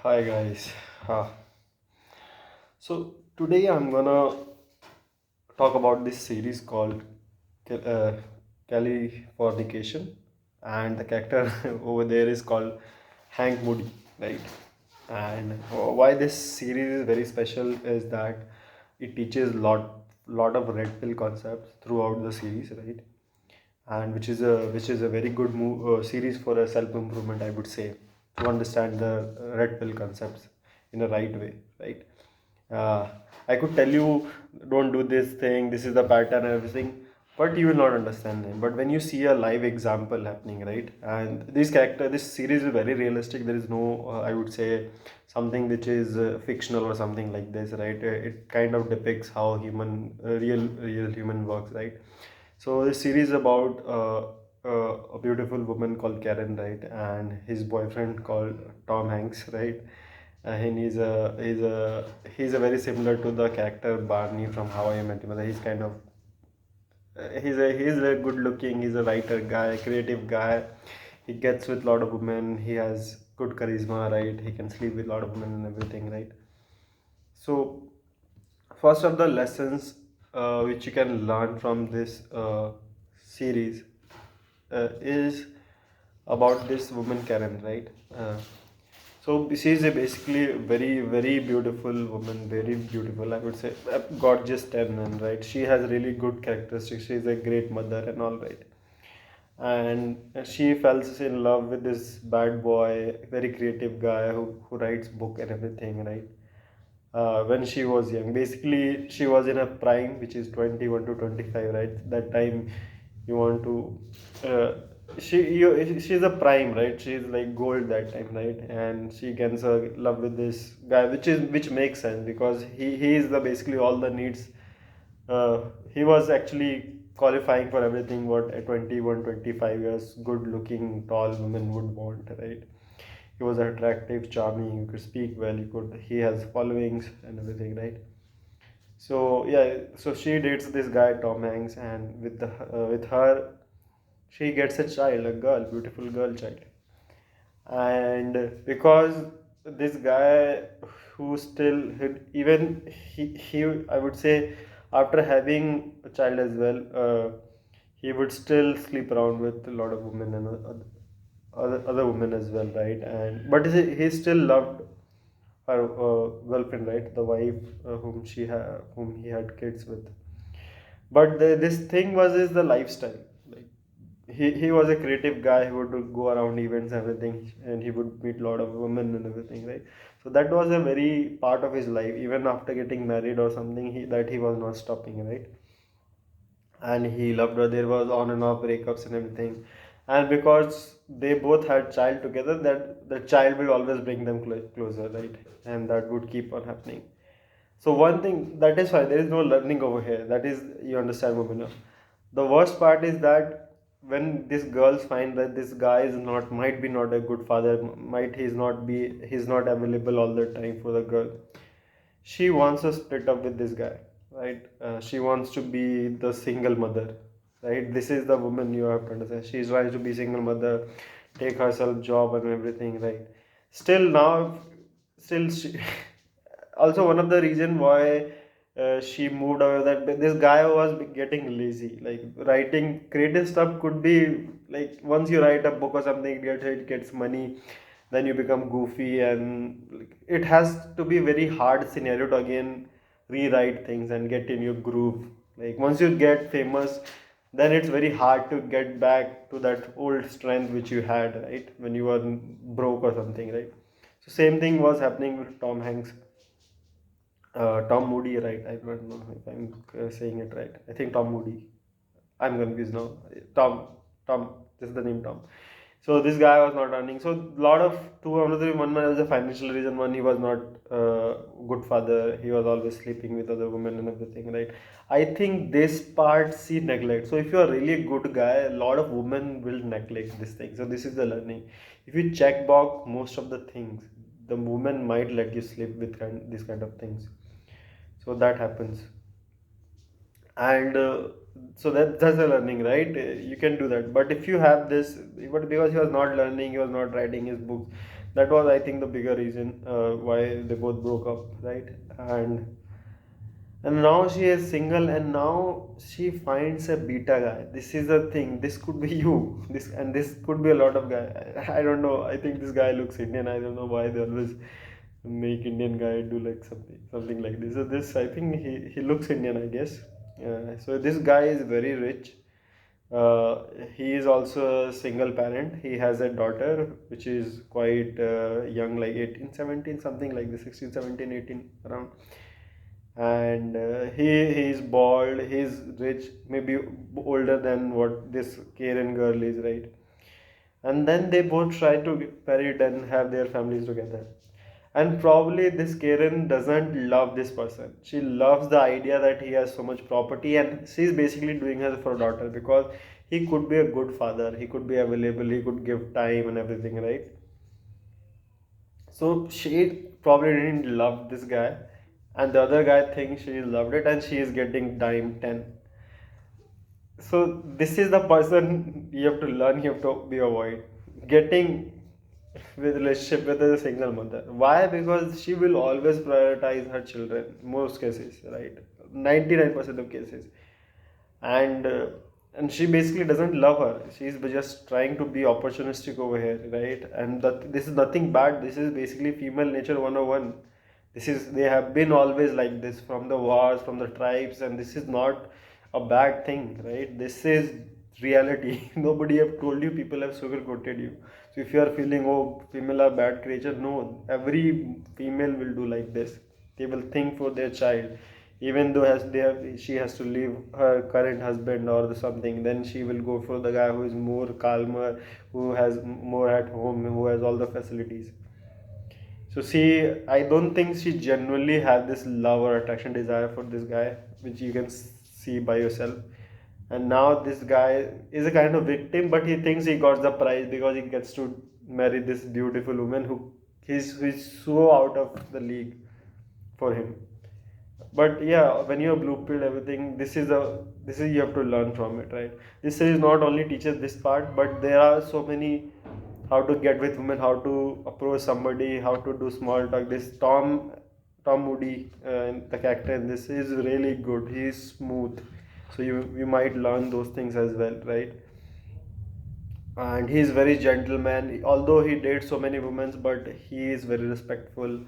Hi guys. Uh, so today I'm gonna talk about this series called Californication, and the character over there is called Hank Moody, right? And why this series is very special is that it teaches lot of red pill concepts throughout the series, right? And which is a very good series for a self improvement, I would say, to understand the red pill concepts in a right way, right? uh, I could tell you, don't do this thing, this is the pattern and everything, but you will not understand them. But when you see a live example happening, right? And this series is very realistic. There is no, I would say, something which is fictional or something like this, right? It kind of depicts how real human works, right? So this series is about a beautiful woman called Karen, right, and his boyfriend called Tom Hanks, right? And he's a very similar to the character Barney from How I Met Your Mother. He's kind of he's a good looking. He's a writer guy, creative guy. He gets with a lot of women. He has good charisma, right? He can sleep with a lot of women and everything, right? So first of the lessons which you can learn from this series is about this woman Karen, right? So she is a basically very beautiful woman, very beautiful. I would say gorgeous 10, and right. She has really good characteristics. She is a great mother and all, right. And she falls in love with this bad boy, very creative guy who writes book and everything, right? When she was young. Basically, she was in a prime, which is 21 to 25, right? That time you want to. She's a prime, right? She's like gold that time, right? And she gets in love with this guy, which makes sense because he is the basically all the needs. He was actually qualifying for everything what a 21, 25 years good looking tall woman would want, right? He was attractive, charming, he could speak well, he has followings and everything, right? So yeah, so she dates this guy Tom Hanks, and with her she gets a child, a girl, beautiful girl child. And because this guy who still even he I would say, after having a child as well, he would still sleep around with a lot of women and other women as well, right? And but he still loved her girlfriend, right? The wife, whom he had kids with. But this thing was is the lifestyle. Like he was a creative guy who would go around events and everything, and he would meet a lot of women and everything, right? So that was a very part of his life. Even after getting married or something, he was not stopping, right? And he loved her. There was on and off breakups and everything, and because they both had child together, that the child will always bring them closer, right? And that would keep on happening. So one thing that is fine. There is no learning over here. That is, you understand, Mumina. The worst part is that when these girls find that this guy is not, might be not a good father, might he's not available all the time for the girl. She wants to split up with this guy, right? She wants to be the single mother, right? This is the woman you have to understand. She's trying to be single mother, take herself job and everything, right? Still now, still she, also one of the reason why she moved away, that this guy was getting lazy. Like writing creative stuff could be like, once you write a book or something, it gets money, then you become goofy, and like, it has to be very hard scenario to again rewrite things and get in your groove. Like once you get famous, then it's very hard to get back to that old strength which you had, right, when you were broke or something, right? So same thing was happening with Tom Hanks, Tom Moody, right? I don't know if I'm saying it right. I think Tom Moody. I'm confused now. Tom. This is the name Tom. So this guy was not earning. So lot of two another one was a financial reason. One, he was not good father. He was always sleeping with other women and everything. Right. I think this part she neglect. So if you are really a good guy, a lot of women will neglect this thing. So this is the learning. If you check box most of the things, the woman might let you sleep with these kind of things. So that happens. And so that's a learning, right? You can do that. But if you have this, but because he was not learning, he was not writing his books, That was, I think, the bigger reason why they both broke up, right? And now she is single, and now she finds a beta guy. This is the thing. This could be you. This could be a lot of guy. I don't know. I think this guy looks Indian. I don't know why they always make Indian guy do like something like this. So this, I think he looks Indian, I guess. So this guy is very rich. He is also a single parent. He has a daughter which is quite young, like 18, 17, something like this, 16, 17, 18 around. And he is bald, he's rich, maybe older than what this Karen girl is, right? And then they both try to get married and have their families together. And probably this Karen doesn't love this person. She loves the idea that he has so much property, and she's basically doing her for a daughter because he could be a good father, he could be available, he could give time and everything, right? So she probably didn't love this guy, and the other guy thinks she loved it, and she is getting dime 10. So this is the person you have to learn, you have to be avoid getting with relationship with a single mother. Why? Because she will always prioritize her children, most cases, right? 99% of cases. And and she basically doesn't love her. She's just trying to be opportunistic over here, right? And that this is nothing bad. This is basically female nature 101. This is, they have been always like this from the wars, from the tribes, and this is not a bad thing, right? This is reality. Nobody have told you, people have sugar coated you. So if you are feeling, oh, female are bad creature, no, every female will do like this. They will think for their child. Even though she has to leave her current husband or something, then she will go for the guy who is more calmer, who has more at home, who has all the facilities. So see, I don't think she genuinely had this love or attraction desire for this guy, which you can see by yourself. And now this guy is a kind of victim, but he thinks he got the prize because he gets to marry this beautiful woman who is so out of the league for him. But yeah, when you have blue pill everything, this is you have to learn from it, right? This series not only teaches this part, but there are so many, how to get with women, how to approach somebody, how to do small talk. This Tom Moody, the character in this, is really good. He is smooth, so you might learn those things as well, right? And he is very gentleman, although he dates so many women, but he is very respectful,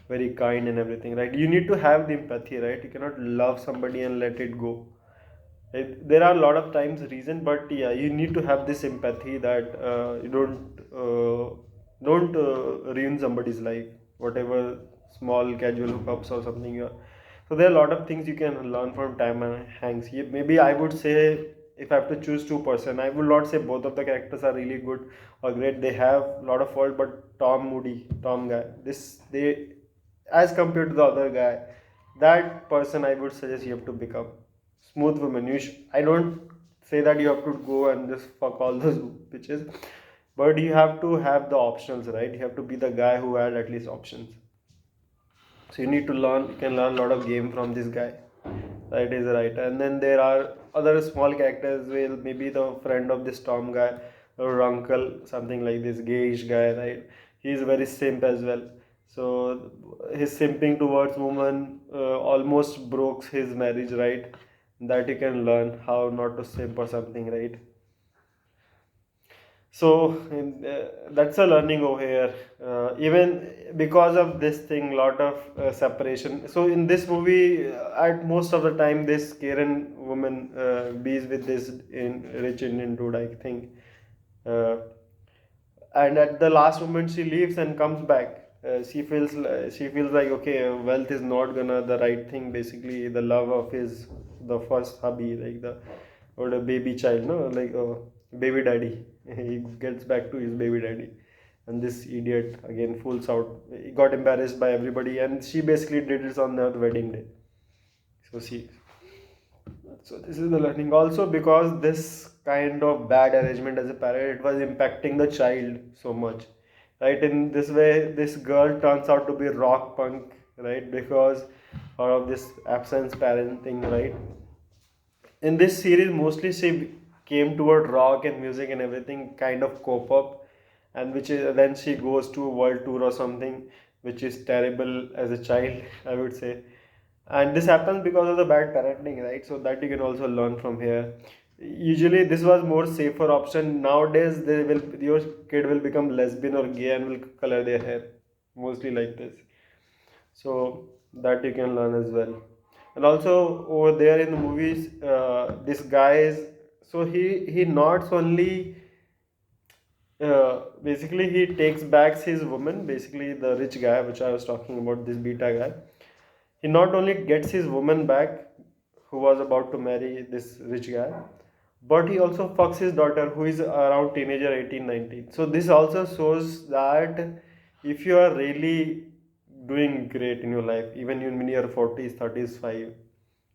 very kind and everything, right? You need to have the empathy, right? You cannot love somebody and let it go. There are a lot of times reason, but yeah, you need to have this empathy that you don't ruin somebody's life, whatever small casual hookups or something. So there are a lot of things you can learn from Time and Hanks. Maybe I would say, if I have to choose two-person, I would not say both of the characters are really good or great. They have a lot of fault, but Tom guy, as compared to the other guy, that person I would suggest you have to become smooth woman. I don't say that you have to go and just fuck all those bitches, but you have to have the options, right? You have to be the guy who had at least options. So you need to learn. You can learn a lot of game from this guy. That is right. And then there are other small characters. Well, maybe the friend of this Tom guy or uncle, something like this gayish guy, right? He is very simp as well. So his simping towards woman almost broke his marriage, right? That you can learn how not to simp or something, right? So that's a learning over here. Even because of this thing, lot of separation. So in this movie, at most of the time, this Karen woman bees with this rich Indian dude, I think. Uh, and at the last moment, she leaves and comes back. She feels like, okay, wealth is not gonna the right thing. Basically, the love of his the first hubby, like the or the baby child, no, like baby daddy. He gets back to his baby daddy, and this idiot again fools out. He got embarrassed by everybody, and she basically did it on their wedding day. So so this is the learning also, because this kind of bad arrangement as a parent, it was impacting the child so much, right? In this way, this girl turns out to be rock punk, right? Because of this absence parenting, right? In this series, mostly she came toward rock and music and everything, kind of cope up, and which is then she goes to world tour or something, which is terrible as a child, I would say. And this happens because of the bad parenting, right? So that you can also learn from here. Usually this was more safer option. Nowadays they will, your kid will become lesbian or gay and will color their hair, mostly like this. So that you can learn as well. And also over there in the movies, this guy is, so he not only basically he takes back his woman, basically the rich guy which I was talking about, this beta guy. He not only gets his woman back, who was about to marry this rich guy, but he also fucks his daughter, who is around teenager 18, 19. So this also shows that if you are really doing great in your life, even in your 40s, 30s, 5,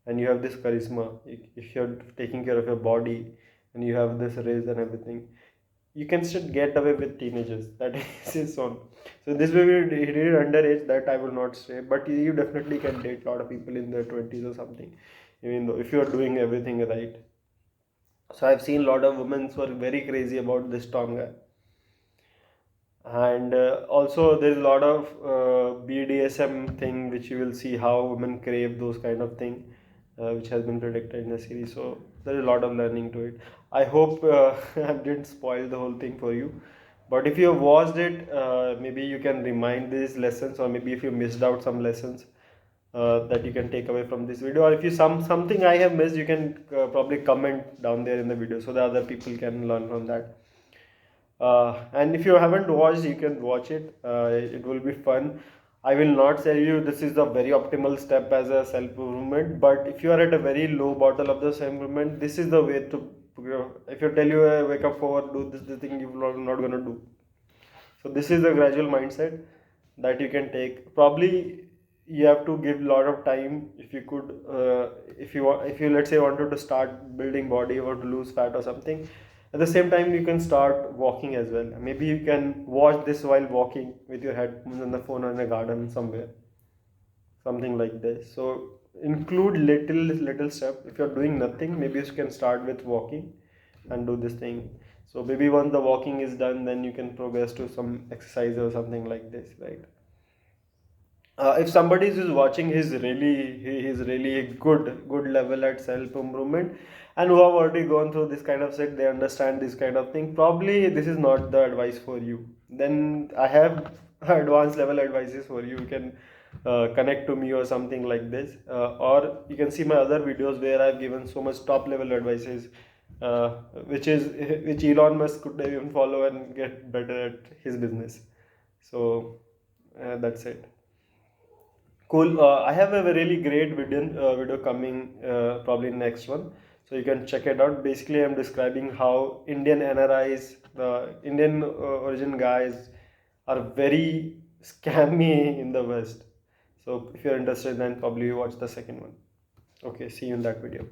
and you have this charisma, if you're taking care of your body and you have this raise and everything, you can still get away with teenagers. That is his own. So this way he did it underage, that I will not say, but you definitely can date a lot of people in their 20s or something, even though if you are doing everything right. So I've seen a lot of women who are very crazy about this Tom guy. And also there's a lot of BDSM thing which you will see how women crave those kind of thing, which has been predicted in the series. So there's a lot of learning to it. I hope I didn't spoil the whole thing for you. But if you have watched it, maybe you can remind these lessons, or maybe if you missed out some lessons that you can take away from this video, or if you something I have missed, you can probably comment down there in the video so that other people can learn from that. And if you haven't watched, you can watch it. It will be fun. I will not tell you this is the very optimal step as a self improvement, but if you are at a very low bottle of the self improvement, this is the way to. If you tell you wake up for do this thing, you're not gonna do. So this is the gradual mindset that you can take. Probably you have to give a lot of time. If you could, if you want, if you let's say wanted to start building body or to lose fat or something, at the same time you can start walking as well. Maybe you can watch this while walking with your headphones on the phone or in a garden somewhere, something like this. So include little step. If you're doing nothing, maybe you can start with walking and do this thing. So maybe once the walking is done, then you can progress to some exercise or something like this, right? If somebody is watching, he's really a good level at self improvement, and who have already gone through this kind of set, they understand this kind of thing. Probably this is not the advice for you. Then I have advanced level advices for you. You can connect to me or something like this, or you can see my other videos where I've given so much top level advices, uh, which Elon Musk could even follow and get better at his business. So that's it. Cool. I have a really great video coming, probably next one, so you can check it out. Basically, I'm describing how Indian NRIs, the Indian origin guys, are very scammy in the West. So if you're interested, then probably watch the second one. Okay, see you in that video.